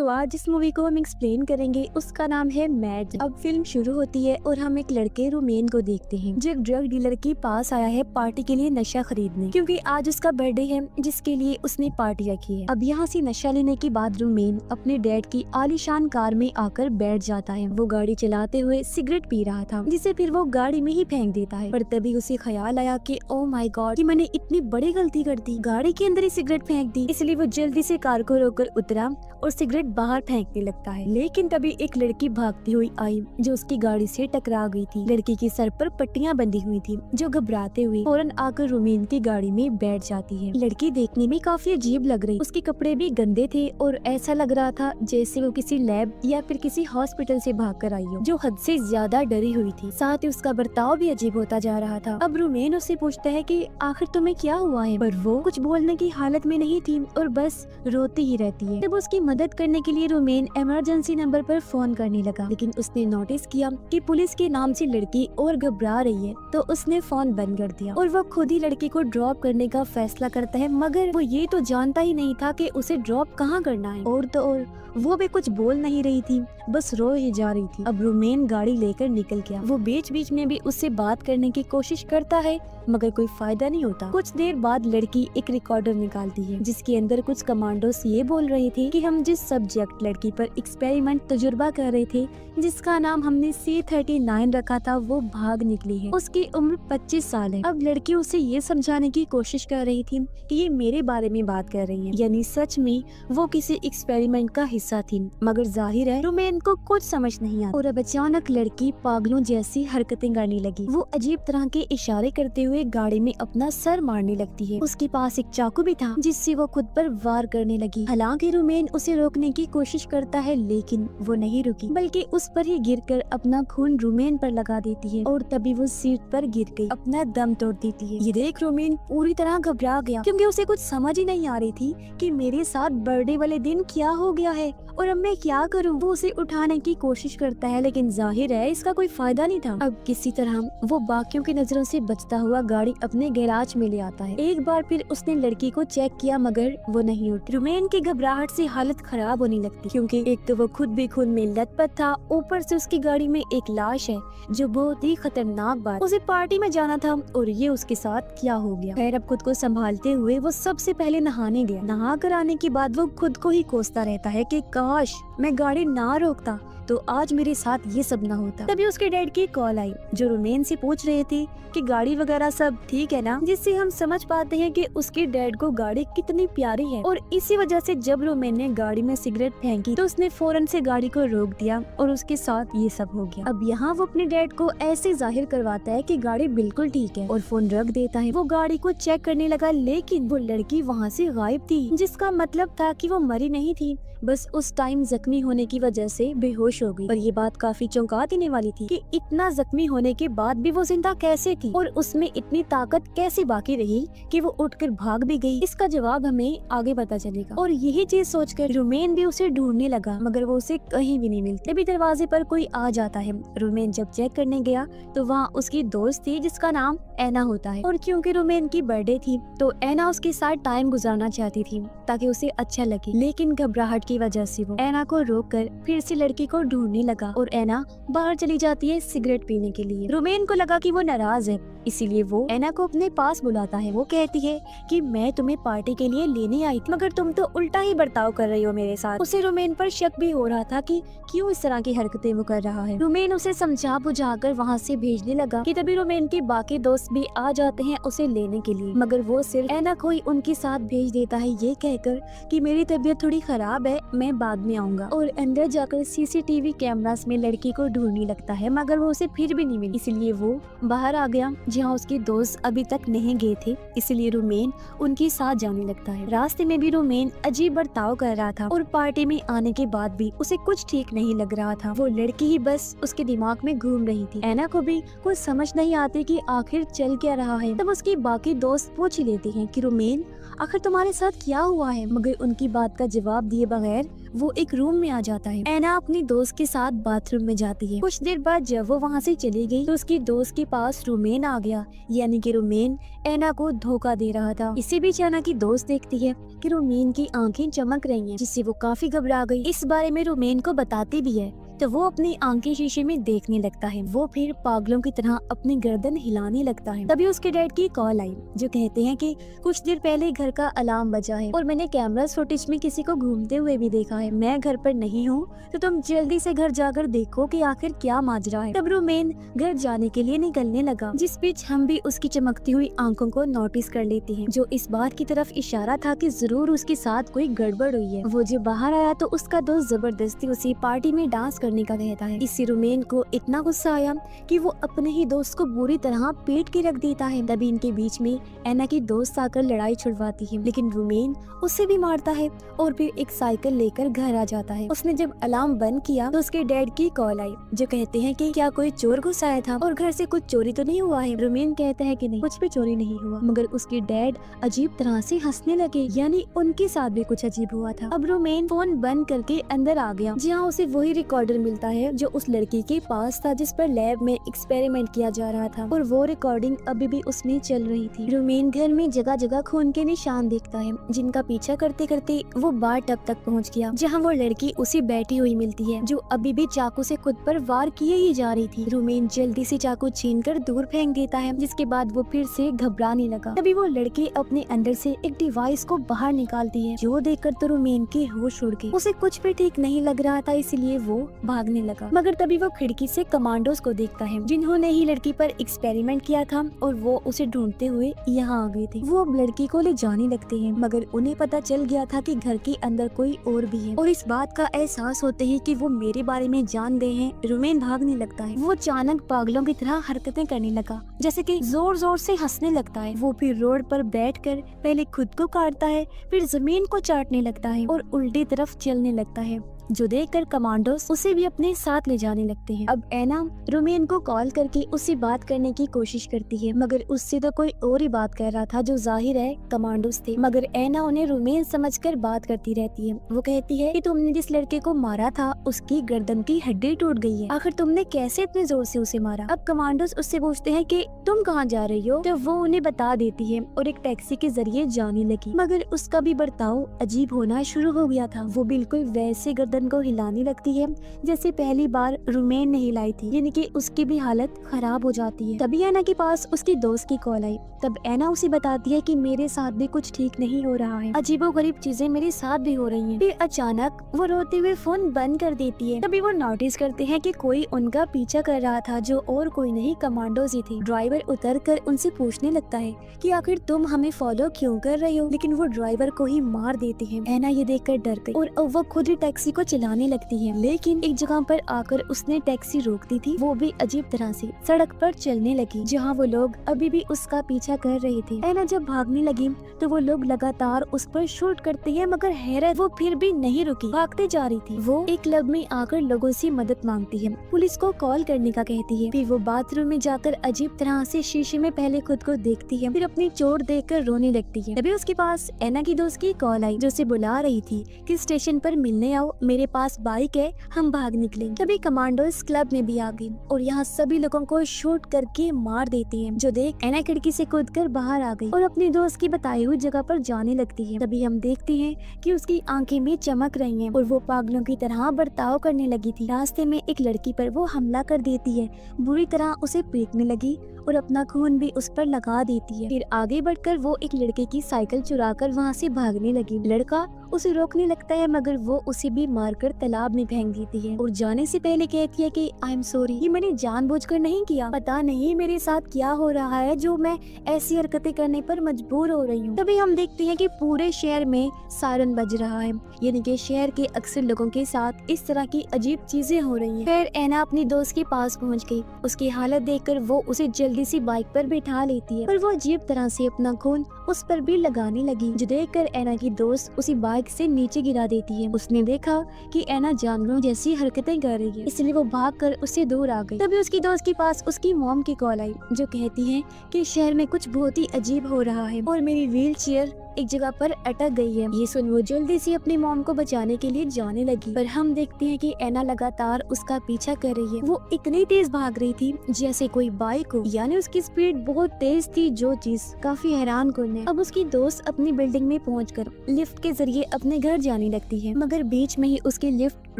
तो आज जिस मूवी को हम एक्सप्लेन करेंगे उसका नाम है मैड। अब फिल्म शुरू होती है और हम एक लड़के रोमेन को देखते हैं जो एक ड्रग डीलर के पास आया है पार्टी के लिए नशा खरीदने, क्योंकि आज उसका बर्थडे है जिसके लिए उसने पार्टी रखी है। अब यहाँ से नशा लेने के बाद रोमेन अपने डैड की आलीशान कार में आकर बैठ जाता है। वो गाड़ी चलाते हुए सिगरेट पी रहा था जिसे फिर वो गाड़ी में ही फेंक देता है। पर तभी उसे ख्याल आया कि ओ माय गॉड कि मैंने इतनी बड़ी गलती कर दी, गाड़ी के अंदर ही सिगरेट फेंक दी। इसलिए वो जल्दी से कार को रोककर उतरा और सिगरेट बाहर फेंकने लगता है। लेकिन तभी एक लड़की भागती हुई आई जो उसकी गाड़ी से टकरा गई थी। लड़की के सर पर पट्टियां बंधी हुई थी जो घबराते हुए फौरन आकर रोमेन की गाड़ी में बैठ जाती है। लड़की देखने में काफी अजीब लग रही, उसके कपड़े भी गंदे थे और ऐसा लग रहा था जैसे वो किसी लैब या फिर किसी हॉस्पिटल से भाग कर आई हो, जो हद से ज्यादा डरी हुई थी। साथ ही उसका बर्ताव भी अजीब होता जा रहा था। अब रोमेन उससे पूछता है कि आखिर तुम्हें क्या हुआ है, पर वो कुछ बोलने की हालत में नहीं थी और बस रोती ही रहती है। तब उसकी मदद करने के लिए रोमेन इमरजेंसी नंबर पर फोन करने लगा, लेकिन उसने नोटिस किया कि पुलिस के नाम से लड़की और घबरा रही है, तो उसने फोन बंद कर दिया और वो खुद ही लड़की को ड्रॉप करने का फैसला करता है। मगर वो ये तो जानता ही नहीं था कि उसे ड्रॉप कहाँ करना है। और तो और वो भी कुछ बोल नहीं रही थी, बस रो ही जा रही थी। अब रोमेन गाड़ी लेकर निकल गया। वो बीच बीच में भी उससे बात करने की कोशिश करता है मगर कोई फायदा नहीं होता। कुछ देर बाद लड़की एक रिकॉर्डर निकालती है जिसके अंदर कुछ कमांडोस ये बोल रहे थे कि हम जिस सब्जेक्ट लड़की पर एक्सपेरिमेंट तजुर्बा कर रहे थे, जिसका नाम हमने C39 रखा था, वो भाग निकली है। उसकी उम्र 25 साल है। अब लड़की उसे ये समझाने की कोशिश कर रही थी कि ये मेरे बारे में बात कर रही है, यानी सच में वो किसी एक्सपेरिमेंट का हिस्सा थी। मगर जाहिर है रोमेन को कुछ समझ नहीं आता और अब अचानक लड़की पागलों जैसी हरकतें करने लगी। वो अजीब तरह के इशारे करते हुए गाड़ी में अपना सर मारने लगती है। उसके पास एक चाकू भी था जिससे वो खुद पर वार करने लगी। हालांकि रोमेन उसे रोकने की कोशिश करता है लेकिन वो नहीं रुकी, बल्कि उस पर ही गिरकर अपना खून रोमेन पर लगा देती है और तभी वो सीट पर गिर गई, अपना दम तोड़ देती है। ये देख रोमेन पूरी तरह घबरा गया क्योंकि उसे कुछ समझ ही नहीं आ रही थी कि मेरे साथ बर्थडे वाले दिन क्या हो गया है और अब मैं क्या करूं। वो उसे उठाने की कोशिश करता है लेकिन जाहिर है इसका कोई फायदा नहीं था। अब किसी तरह वो बाकियों की नजरों से बचता हुआ गाड़ी अपने गैराज में ले आता है। एक बार फिर उसने लड़की को चेक किया मगर वो नहीं उठी। रोमेन की घबराहट से हालत खराब होने लगती क्योंकि एक तो वो खुद भी खून में लथपथ था, ऊपर से उसकी गाड़ी में एक लाश है जो बहुत ही खतरनाक बात। उसे पार्टी में जाना था और ये उसके साथ क्या हो गया। खैर अब खुद को संभालते हुए वो सबसे पहले नहाने गया। नहा कर आने के बाद वो खुद को ही कोसता रहता है कि काश मैं गाड़ी ना रोकता तो आज मेरे साथ ये सब ना होता। तभी उसके डैड की कॉल आई जो रोमेन से पूछ रहे थे कि गाड़ी वगैरह सब ठीक है ना, जिससे हम समझ पाते हैं कि उसके डैड को गाड़ी कितनी प्यारी है। और इसी वजह से जब रोमेन ने गाड़ी में सिगरेट फेंकी तो उसने फौरन से गाड़ी को रोक दिया और उसके साथ ये सब हो गया। अब यहाँ वो अपने डैड को ऐसे जाहिर करवाता है कि गाड़ी बिल्कुल ठीक है और फोन रख देता है। वो गाड़ी को चेक करने लगा लेकिन वो लड़की वहाँ से गायब थी, जिसका मतलब था कि वो मरी नहीं थी, बस उस टाइम जख्मी होने की वजह से बेहोश हो गई। और ये बात काफी चौंका देने वाली थी कि इतना जख्मी होने के बाद भी वो जिंदा कैसे थी और उसमें इतनी ताकत कैसे बाकी रही कि वो उठकर भाग भी गई। इसका जवाब हमें आगे पता चलेगा। और यही चीज सोचकर रोमेन भी उसे ढूंढने लगा मगर वो उसे कहीं भी नहीं मिलती। तभी दरवाजे पर कोई आ जाता है। रोमेन जब चेक करने गया तो वहाँ उसकी दोस्त थी जिसका नाम एना होता है। और क्योंकि रोमेन की बर्थडे थी तो एना उसके साथ टाइम गुजारना चाहती थी ताकि उसे अच्छा लगे, लेकिन घबराहट की वजह से वो एना को रोककर फिर से लड़की को ढूंढने लगा और एना बाहर चली जाती है सिगरेट पीने के लिए। रोमेन को लगा कि वो नाराज है, इसीलिए वो एना को अपने पास बुलाता है। वो कहती है कि मैं तुम्हें पार्टी के लिए लेने आई थी मगर तुम तो उल्टा ही बर्ताव कर रही हो मेरे साथ। उसे रोमेन पर शक भी हो रहा था कि क्यों इस तरह की हरकतें वो कर रहा है। रोमेन उसे समझा बुझाकर वहाँ से भेजने लगा कि तभी रोमेन के बाकी दोस्त भी आ जाते हैं उसे लेने के लिए, मगर वो सिर्फ एना को ही उनके साथ भेज देता है ये कहकर कि मेरी तबीयत थोड़ी खराब है, मैं बाद में आऊंगा। और अंदर जाकर सीसीटीवी कैमरास में लड़की को ढूंढने लगता है मगर वो उसे फिर भी नहीं मिली। इसलिए वो बाहर आ गया जहाँ उसके दोस्त अभी तक नहीं गए थे, इसलिए रोमेन उनके साथ जाने लगता है। रास्ते में भी रोमेन अजीब बर्ताव कर रहा था और पार्टी में आने के बाद भी उसे कुछ ठीक नहीं लग रहा था। वो लड़की ही बस उसके दिमाग में घूम रही थी। एना को भी कुछ समझ नहीं आती कि आखिर चल क्या रहा है। तब उसकी बाकी दोस्त पूछ ही लेते हैं कि रोमेन आखिर तुम्हारे साथ क्या हुआ है, मगर उनकी बात का जवाब दिए बगैर वो एक रूम में आ जाता है। ऐना अपनी दोस्त के साथ बाथरूम में जाती है। कुछ देर बाद जब वो वहाँ से चली गई तो उसकी दोस्त के पास रोमेन आ गया, यानी कि रोमेन ऐना को धोखा दे रहा था। इसी बीच ऐना की दोस्त देखती है कि रोमेन की आंखें चमक रही हैं, जिससे वो काफी घबरा गई। इस बारे में रोमेन को बताती भी है तो वो अपनी आंखें शीशे में देखने लगता है। वो फिर पागलों की तरह अपनी गर्दन हिलाने लगता है। तभी उसके डैड की कॉल आई जो कहते हैं कि कुछ देर पहले घर का अलार्म बजा है और मैंने कैमरा फुटेज में किसी को घूमते हुए भी देखा है। मैं घर पर नहीं हूँ तो तुम जल्दी से घर जाकर देखो कि आखिर क्या माजरा है। तब रोमेन घर जाने के लिए निकलने लगा, जिस बीच हम भी उसकी चमकती हुई आंखों को नोटिस कर लेते हैं, जो इस बात की तरफ इशारा था कि जरूर उसके साथ कोई गड़बड़ हुई है। वो जब बाहर आया तो उसका दोस्त जबरदस्ती उसे पार्टी में डांस करने का कहता है। इससे रोमेन को इतना गुस्सा आया कि वो अपने ही दोस्त को बुरी तरह पीट के रख देता है। तभी इनके बीच में ऐना की दोस्त आकर लड़ाई छुड़वाती है, लेकिन रोमेन उसे भी मारता है और फिर एक साइकिल लेकर घर आ जाता है। उसने जब अलार्म बंद किया तो उसके डैड की कॉल आई जो कहते हैं कि क्या कोई चोर घुस आया था और घर से कुछ चोरी तो नहीं हुआ है। रोमेन कहता है कि नहीं, कुछ भी चोरी नहीं हुआ, मगर उसके डैड अजीब तरह से हंसने लगे, यानी उनके साथ भी कुछ अजीब हुआ था। अब रोमेन फोन बंद करके अंदर आ गया, जहाँ उसे वही रिकॉर्डर मिलता है जो उस लड़की के पास था जिस पर लैब में एक्सपेरिमेंट किया जा रहा था, और वो रिकॉर्डिंग अभी भी उसमें चल रही थी। रोमेन घर में जगह जगह खून के निशान देखता है, जिनका पीछा करते करते वो बार टब तक पहुंच गया, जहां वो लड़की उसे बैठी हुई मिलती है जो अभी भी चाकू से खुद पर वार किए ही जा रही थी। रोमेन जल्दी से चाकू छीनकर दूर फेंक देता है, जिसके बाद वो फिर से घबराने लगा। तभी वो लड़की अपने अंदर से एक डिवाइस को बाहर निकालती है, जो देखकर तो रोमेन के होश उड़ गए। उसे कुछ भी ठीक नहीं लग रहा था, इसलिए वो भागने लगा, मगर तभी वो खिड़की से कमांडोज को देखता है जिन्होंने ही लड़की पर एक्सपेरिमेंट किया था और वो उसे ढूंढते हुए यहाँ आ गए थे। वो अब लड़की को ले जाने लगते हैं, मगर उन्हें पता चल गया था कि घर के अंदर कोई और भी है, और इस बात का एहसास होते ही कि वो मेरे बारे में जान गए हैं, रोमेन भागने लगता है। वो अचानक पागलों की तरह हरकतें करने लगा, जैसे कि जोर जोर से हंसने लगता है। वो फिर रोड पर बैठकर पहले खुद को काटता है, फिर जमीन को चाटने लगता है और उल्टी तरफ चलने लगता है, जो देखकर कमांडोस उसे भी अपने साथ ले जाने लगते हैं। अब ऐना रोमेन को कॉल करके उससे बात करने की कोशिश करती है, मगर उससे तो कोई और ही बात कर रहा था, जो जाहिर है कमांडोस थे। मगर ऐना उन्हें रोमेन समझकर बात करती रहती है। वो कहती है कि तुमने जिस लड़के को मारा था उसकी गर्दन की हड्डी टूट गई है, आखिर तुमने कैसे इतने जोर से उसे मारा। अब कमांडोस उससे पूछते हैं कि तुम कहाँ जा रही हो, तो वो उन्हें बता देती है और एक टैक्सी के जरिए जाने लगी, मगर उसका भी बर्ताव अजीब होना शुरू हो गया था। वो बिल्कुल वैसे गर्दन को हिलाने लगती है जैसे पहली बार रोमेन ने हिलाई थी, यानी कि उसकी भी हालत खराब हो जाती है। तभी ऐना के पास उसकी दोस्त की कॉल आई। तब ऐना उसे बताती है कि मेरे साथ भी कुछ ठीक नहीं हो रहा है, अजीबोगरीब चीजें मेरे साथ भी हो रही हैं। फिर अचानक वो रोते हुए फोन बंद कर देती है। तभी वो नोटिस करते हैं कि कोई उनका पीछा कर रहा था, जो और कोई नहीं कमांडोज ही थे। ड्राइवर उतरकर उनसे पूछने लगता है कि आखिर तुम हमें फॉलो क्यों कर रहे हो, लेकिन वो ड्राइवर को ही मार देते हैं। ऐना ये देखकर डर गई और अब वो खुद ही टैक्सी को चलाने लगती है, लेकिन एक जगह पर आकर उसने टैक्सी रोक दी थी। वो भी अजीब तरह से सड़क पर चलने लगी, जहाँ वो लोग अभी भी उसका पीछा कर रहे थे। ऐना जब भागने लगी तो वो लोग लगातार उस पर शूट करते हैं, मगर हैरत वो फिर भी नहीं रुकी, भागते जा रही थी। वो एक क्लब में आकर लोगों से मदद मांगती है, पुलिस को कॉल करने का कहती है। फिर वो बाथरूम में जाकर अजीब तरह से शीशे में पहले खुद को देखती है, फिर अपनी चोट देखकर रोने लगती है। तभी उसके पास ऐना की दोस्त की कॉल आई, जो उसे बुला रही थी कि स्टेशन पर मिलने आओ, मेरे पास बाइक है, हम भाग निकलेंगे। तभी कमांडोज क्लब में भी आ गए और यहाँ सभी लोगों को शूट करके मार देते हैं, जो देख ऐना खिड़की से कूदकर बाहर आ गई और अपनी दोस्त की बताई हुई जगह पर जाने लगती है। तभी हम देखते हैं कि उसकी आंखें भी चमक रही हैं और वो पागलों की तरह बर्ताव करने लगी थी। रास्ते में एक लड़की पर वो हमला कर देती है, बुरी तरह उसे पीटने लगी और अपना खून भी उस पर लगा देती है। फिर आगे बढ़कर वो एक लड़के की साइकिल चुराकर वहाँ से भागने लगी। लड़का उसे रोकने लगता है, मगर वो उसे भी मारकर तालाब में फेंक देती है और जाने से पहले कहती है कि आई एम सॉरी, ये मैंने जानबूझकर नहीं किया, पता नहीं मेरे साथ क्या हो रहा है जो मैं ऐसी हरकतें करने पर मजबूर हो रही हूँ। तभी हम देखते हैं कि पूरे शहर में सायरन बज रहा है, यानी कि शहर के अक्सर लोगों के साथ इस तरह की अजीब चीजें हो रही हैं। फिर ऐना अपनी दोस्त के पास पहुँच गई। उसकी हालत देखकर वो उसे जल्दी से बाइक पर बैठा लेती है, पर वो अजीब तरह से अपना खून उस पर भी लगाने लगी, जो देखकर ऐना की दोस्त उसी बाइक से नीचे गिरा देती है। उसने देखा कि ऐना जानवरों जैसी हरकतें कर रही है, इसलिए वो भागकर उससे दूर आ गई। तभी उसकी दोस्त के पास उसकी मॉम की कॉल आई, जो कहती है कि शहर में कुछ बहुत ही अजीब हो रहा है और मेरी व्हील चेयर एक जगह पर अटक गई है। ये सुन वो जल्दी से अपनी मॉम को बचाने के लिए जाने लगी, पर हम देखते हैं कि एना लगातार उसका पीछा कर रही है। वो इतनी तेज भाग रही थी जैसे कोई बाइक हो, यानी उसकी स्पीड बहुत तेज थी, जो चीज काफी हैरान करने। अब उसकी दोस्त अपनी बिल्डिंग में पहुंचकर लिफ्ट के जरिए अपने घर जाने लगती है, मगर बीच में ही उसकी लिफ्ट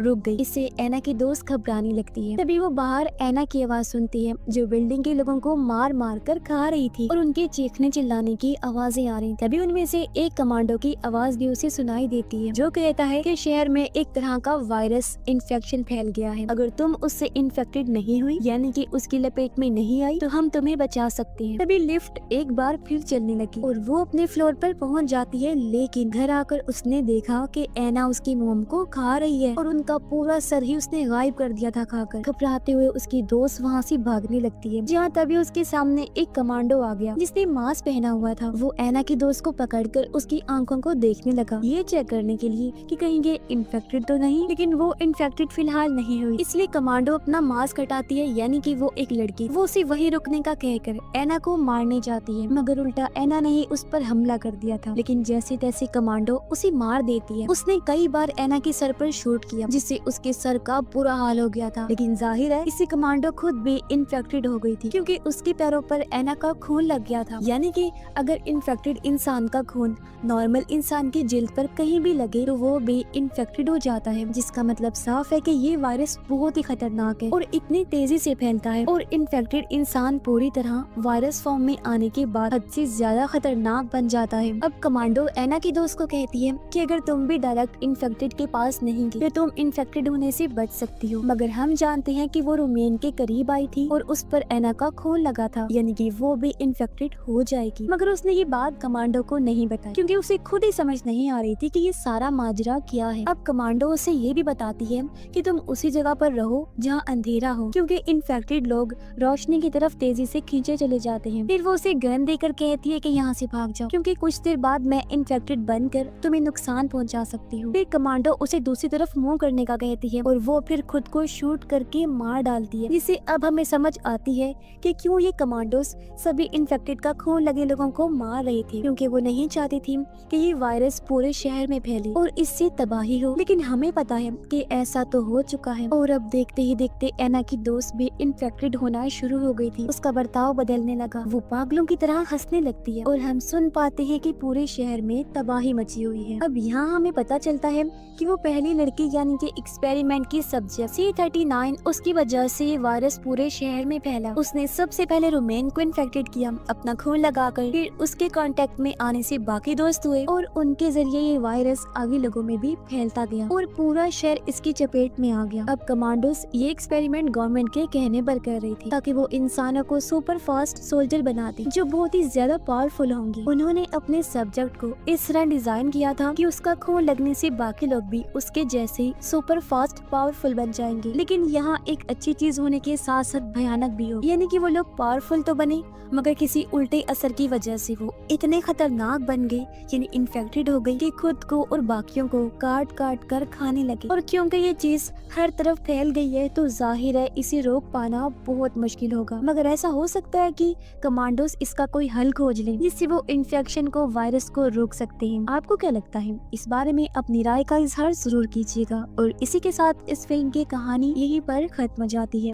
रुक गई। इससे एना की दोस्त घबराने लगती है। तभी वो बाहर एना की आवाज सुनती है, जो बिल्डिंग के लोगों को मार मार कर खा रही थी और उनके चीखने चिल्लाने की आवाजें आ रही। तभी उनमें से एक कमांडो की आवाज भी उसे सुनाई देती है, जो कहता है कि शहर में एक तरह का वायरस इन्फेक्शन फैल गया है। अगर तुम उससे इन्फेक्टेड नहीं हुई, यानी कि उसकी लपेट में नहीं आई, तो हम तुम्हें बचा सकते हैं। तभी लिफ्ट एक बार फिर चलने लगी और वो अपने फ्लोर पर पहुंच जाती है, लेकिन घर आकर उसने देखा कि एना उसकी मोम को खा रही है और उनका पूरा सर ही उसने गायब कर दिया था खाकर। घबराते हुए उसकी दोस्त वहाँ से भागने लगती है, जहाँ तभी उसके सामने एक कमांडो आ गया जिसने मास्क पहना हुआ था। वो एना की दोस्त को पकड़कर उसकी आंखों को देखने लगा, ये चेक करने के लिए कि कहीं ये इन्फेक्टेड तो नहीं, लेकिन वो इन्फेक्टेड फिलहाल नहीं हुई। इसलिए कमांडो अपना मास्क हटाती है, यानी कि वो एक लड़की। वो उसे वही रुकने का कहकर एना को मारने जाती है, मगर उल्टा एना ने ही उस पर हमला कर दिया था। लेकिन जैसे तैसे कमांडो उसे मार देती है। उसने कई बार एना के सर पर शूट किया, जिससे उसके सर का बुरा हाल हो गया था। लेकिन जाहिर है इसी कमांडो खुद भी इन्फेक्टेड हो गई थी, क्योंकि उसके पैरों पर एना का खून लग गया था। यानी कि अगर इन्फेक्टेड इंसान का खून नॉर्मल इंसान की जिल्द पर कहीं भी लगे तो वो भी इन्फेक्टेड हो जाता है, जिसका मतलब साफ है कि ये वायरस बहुत ही खतरनाक है और इतनी तेजी से फैलता है। और इन्फेक्टेड इंसान पूरी तरह वायरस फॉर्म में आने के बाद हद से ज्यादा खतरनाक बन जाता है। अब कमांडो एना की दोस्त को कहती है कि अगर तुम भी डायरेक्ट इन्फेक्टेड के पास नहीं गई तो तुम इन्फेक्टेड होने से बच सकती हो। मगर हम जानते हैं कि वो रोमेन के करीब आई थी और उस पर एना का खून लगा था, यानी कि वो भी इन्फेक्टेड हो जाएगी। मगर उसने ये बात कमांडो को नहीं बताई, क्योंकि उसे खुद ही समझ नहीं आ रही थी कि ये सारा माजरा क्या है। अब कमांडो उसे ये भी बताती है कि तुम उसी जगह पर रहो जहाँ अंधेरा हो, क्योंकि इन्फेक्टेड लोग रोशनी की तरफ तेजी से खींचे चले जाते हैं। फिर वो उसे गन देकर कहती है कि यहाँ से भाग जाओ, क्योंकि कुछ देर बाद मैं इन्फेक्टेड बनकर तुम्हें नुकसान पहुँचा सकती हूँ। फिर कमांडो उसे दूसरी तरफ मुँह करने का कहती है और वो फिर खुद को शूट करके मार डालती है, जिससे अब हमें समझ आती है कि क्यों ये कमांडोस सभी इन्फेक्टेड का खून लगे लोगों को मार रही थी, क्योंकि वो नहीं चाहती थी कि ये वायरस पूरे शहर में फैले और इससे तबाही हो। लेकिन हमें पता है कि ऐसा तो हो चुका है और अब देखते ही देखते एना की दोस्त भी इन्फेक्टेड होना शुरू हो गई थी। उसका बर्ताव बदलने लगा, वो पागलों की तरह हंसने लगती है और हम सुन पाते हैं कि पूरे शहर में तबाही मची हुई है। अब यहाँ हमें पता चलता है कि वो पहली लड़की यानी कि एक्सपेरिमेंट की सब्जेक्ट C39, उसकी वजह से ये वायरस पूरे शहर में फैला। उसने सबसे पहले रोमेन को इन्फेक्टेड किया अपना खून लगाकर, फिर उसके कांटेक्ट में आने से बाकी दोस्त हुए और उनके जरिए ये वायरस आगे लोगों में भी फैलता गया और पूरा शहर इसकी चपेट में आ गया। अब कमांडोस ये एक्सपेरिमेंट गवर्नमेंट के कहने पर कर रही थी, ताकि वो इंसानों को सुपर फास्ट सोल्जर बनाती जो बहुत ही ज्यादा पावरफुल होंगी। उन्होंने अपने सब्जेक्ट को इस तरह डिजाइन किया था कि उसका खून लगने से बाकी लोग भी उसके जैसे ही सुपर फास्ट पावरफुल बन जाएंगे। लेकिन यहाँ एक अच्छी चीज होने के साथ साथ भयानक भी हो, यानी कि वो लोग पावरफुल तो बने मगर किसी उल्टे असर की वजह से वो इतने खतरनाक बन गए, यानी इन्फेक्टेड हो गई कि खुद को और बाकियों को काट काट कर खाने लगे। और क्योंकि ये चीज हर तरफ फैल गई है तो जाहिर है इसे रोक पाना बहुत मुश्किल होगा। मगर ऐसा हो सकता है कि कमांडोस इसका कोई हल खोज लें, जिससे वो इन्फेक्शन को, वायरस को रोक सकते हैं। आपको क्या लगता है? इस बारे में अपनी राय का इजहार जरूर कीजिएगा। और इसी के साथ इस फिल्म की कहानी यहीं पर खत्म हो जाती है।